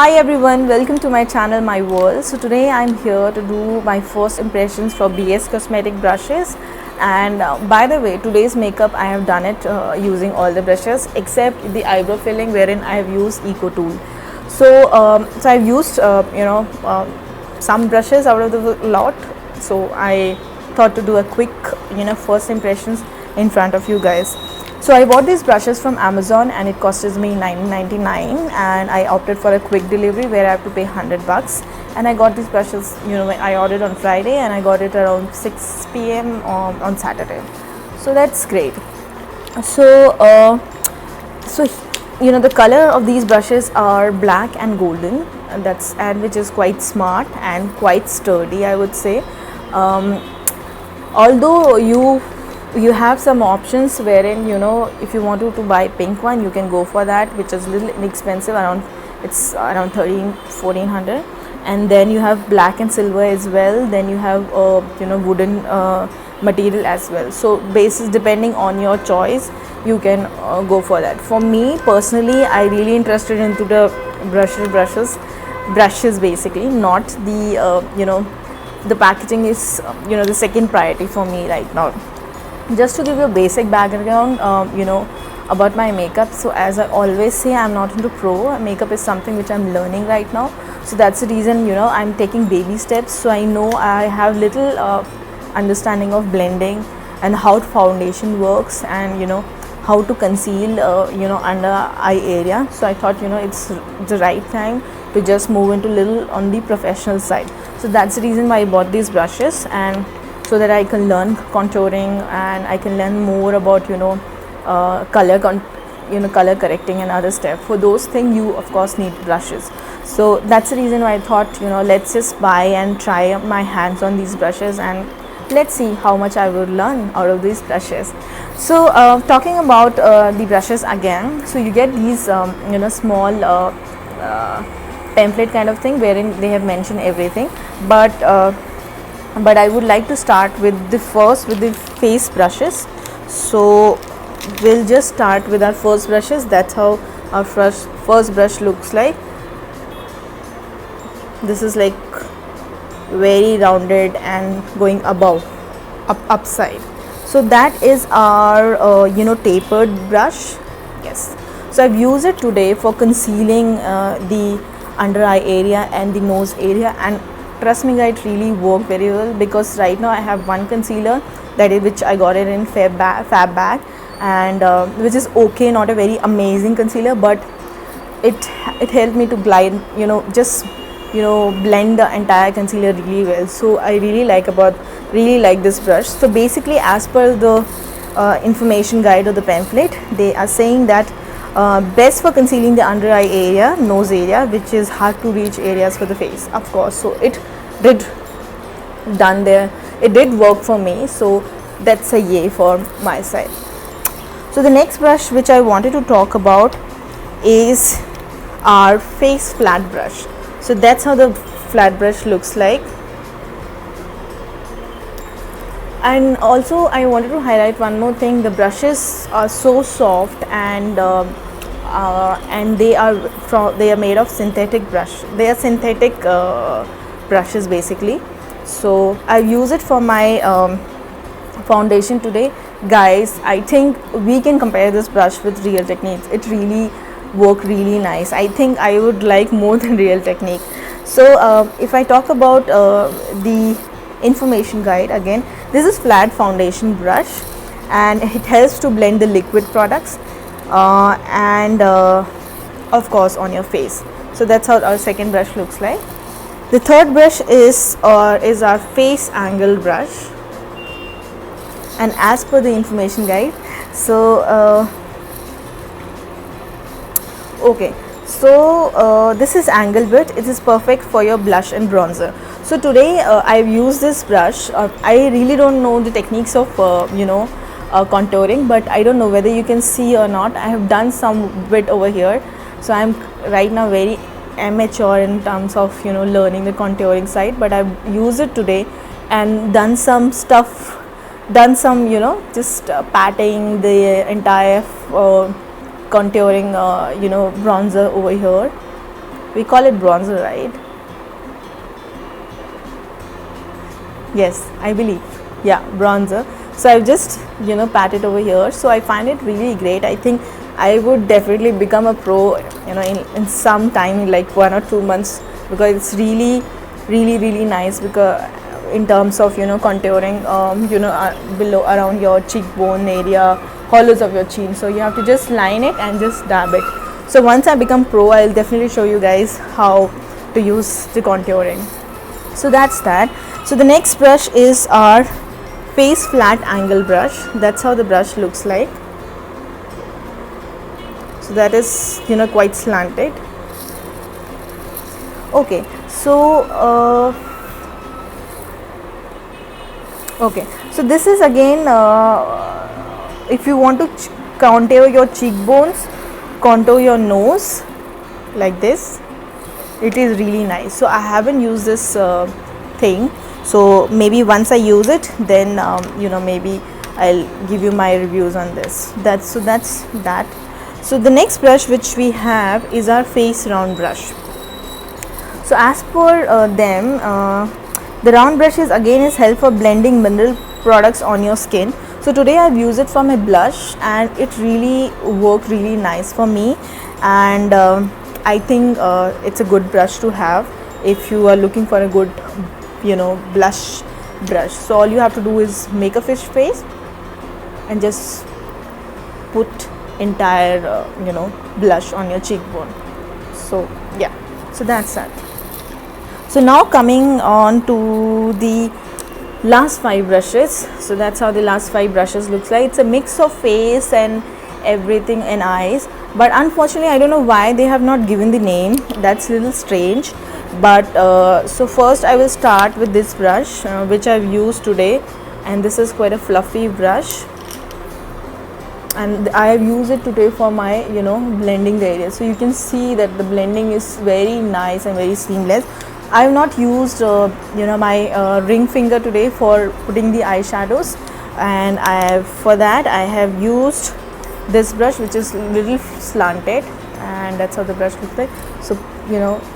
Hi everyone, welcome to my channel My World. So today I'm here to do my first impressions for BS Cosmetic brushes. And by the way, today's makeup I have done it using all the brushes except the eyebrow filling, wherein I have used Eco Tool. So I've used some brushes out of the lot. So I thought to do a quick first impressions in front of you guys. So I bought these brushes from Amazon and it cost me $9.99, and I opted for a quick delivery where I have to pay $100. And I got these brushes, I ordered on Friday and I got it around 6 p.m. On Saturday. So that's great. So the color of these brushes are black and golden, and which is quite smart and quite sturdy, I would say. Although you have some options wherein if you want to buy pink one, you can go for that, which is a little inexpensive, it's around 1400. And then you have black and silver as well. Then you have wooden material as well. So basis depending on your choice, you can go for that. For me personally, I really interested into the brushes basically, not the the packaging is the second priority for me right now. Just to give you a basic background about my makeup, so as I always say, I'm not into pro. Makeup is something which I'm learning right now, so that's the reason I'm taking baby steps. So I know I have little understanding of blending and how foundation works, and how to conceal under eye area. So I thought it's the right time to just move into little on the professional side. So that's the reason why I bought these brushes, and so that I can learn contouring and I can learn more about color correcting and other stuff. For those things you of course need brushes. So that's the reason why I thought let's just buy and try my hands on these brushes, and let's see how much I will learn out of these brushes. So talking about the brushes again, so you get these small pamphlet kind of thing wherein they have mentioned everything, but I would like to start with the face brushes. So we'll just start with our first brushes. That's how our first brush looks like. This is like very rounded and going upside. So that is our tapered brush. Yes, so I've used it today for concealing the under eye area and the nose area, and trust me guys, it really worked very well, because right now I have one concealer which I got it in Fab Bag, and which is okay, not a very amazing concealer, but it helped me to glide blend the entire concealer really well. So I really like this brush. So basically, as per the information guide or the pamphlet, they are saying that best for concealing the under eye area, nose area, which is hard to reach areas for the face, of course. So it did work for me, so that's a yay for my side. So the next brush which I wanted to talk about is our face flat brush. So that's how the flat brush looks like. And also I wanted to highlight one more thing. The brushes are so soft, and they are made of synthetic brush. They are synthetic brushes basically. So I use it for my foundation today. Guys, I think we can compare this brush with Real Techniques. It really worked really nice. I think I would like more than Real Technique. So if I talk about the information guide again, this is flat foundation brush, and it helps to blend the liquid products and of course on your face. So that's how our second brush looks like. The third brush is our face angle brush, and as per the information guide, so okay, so this is angle bit. It is perfect for your blush and bronzer. So today I've used this brush. I really don't know the techniques of contouring, but I don't know whether you can see or not. I have done some bit over here, so I'm right now very amateur in terms of learning the contouring side, but I've used it today and done some stuff, just patting the entire contouring bronzer over here. we call it bronzer, right? Yes, I believe. Yeah, bronzer. So I've just, pat it over here. So I find it really great. I think I would definitely become a pro, in some time, in like 1 or 2 months, because it's really, really, really nice, because in terms of, contouring, below, around your cheekbone area, hollows of your chin. So you have to just line it and just dab it. So once I become pro, I'll definitely show you guys how to use the contouring. So that's that. So the next brush is our face flat angle brush. That's how the brush looks like. So that is, quite slanted. Okay, so so this is again, if you want to contour your cheekbones, contour your nose like this, it is really nice. So I haven't used this thing, so maybe once I use it, then maybe I'll give you my reviews on this. That's that. So the next brush which we have is our face round brush. So as per them, the round brush is help for blending mineral products on your skin. So today I've used it for my blush, and it really worked really nice for me, and I think it's a good brush to have if you are looking for a good, blush brush. So all you have to do is make a fish face and just put entire blush on your cheekbone. So yeah, so that's that. So now coming on to the last 5 brushes. So that's how the last 5 brushes looks like. It's a mix of face and everything and eyes, but unfortunately I don't know why they have not given the name. That's a little strange. But so first I will start with this brush which I've used today, and this is quite a fluffy brush, and I have used it today for my blending the area. So you can see that the blending is very nice and very seamless. I have not used my ring finger today for putting the eyeshadows, and for that I have used this brush which is little slanted, and that's how the brush looks like. So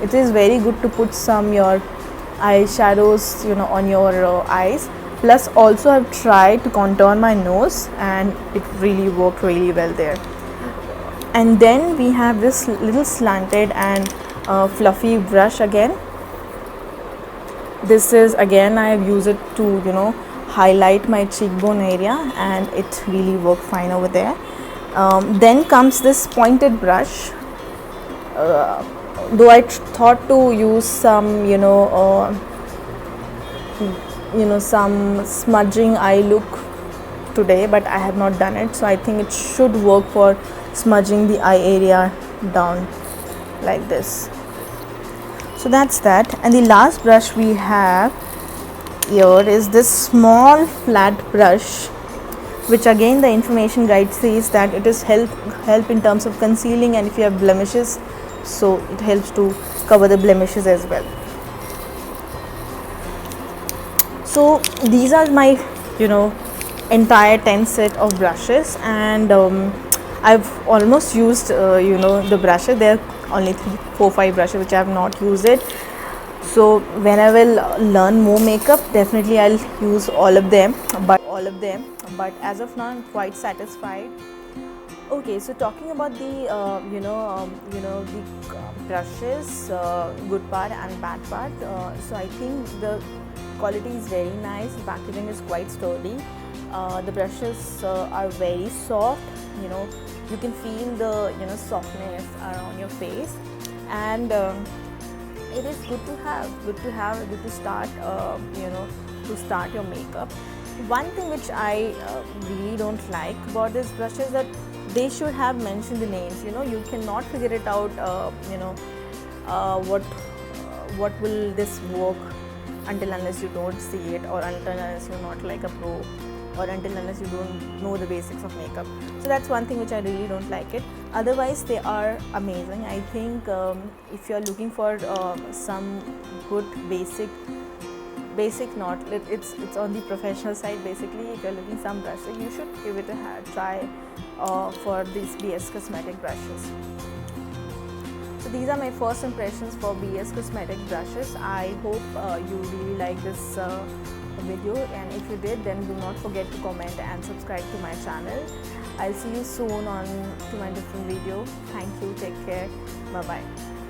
it is very good to put some your eyeshadows on your eyes. Plus also I've tried to contour my nose, and it really worked really well there. And then we have this little slanted and fluffy brush again. This is again, I have used it to highlight my cheekbone area, and it really worked fine over there. Then comes this pointed brush. Though I thought to use some some smudging eye look today, but I have not done it. So I think it should work for smudging the eye area down like this. So that's that. And the last brush we have here is this small flat brush, which again the information guide says that it is help in terms of concealing, and if you have blemishes, so it helps to cover the blemishes as well. So these are my entire 10 set of brushes, and I've almost used the brushes. There are only 4-5 brushes which I have not used it. So when I will learn more makeup, definitely I'll use all of them, but as of now I'm quite satisfied. Okay, so talking about the the brushes, good part and bad part. So I think the quality is very nice. The packaging is quite sturdy. The brushes are very soft. You can feel the softness around your face, and it is good to have, good to start to start your makeup. One thing which I really don't like about this brush is that they should have mentioned the names. You cannot figure it out what will this work until unless you don't see it, or until unless you're not like a pro, or until unless you don't know the basics of makeup. So that's one thing which I really don't like it. Otherwise they are amazing. I think if you're looking for some good basic not, it's on the professional side. Basically, if you're looking some brushes, you should give it a try for these BS Cosmetic brushes. So these are my first impressions for BS Cosmetic brushes. I hope you really like this video, and if you did, then do not forget to comment and subscribe to my channel. I'll see you soon on to my different video. Thank you, take care, bye bye.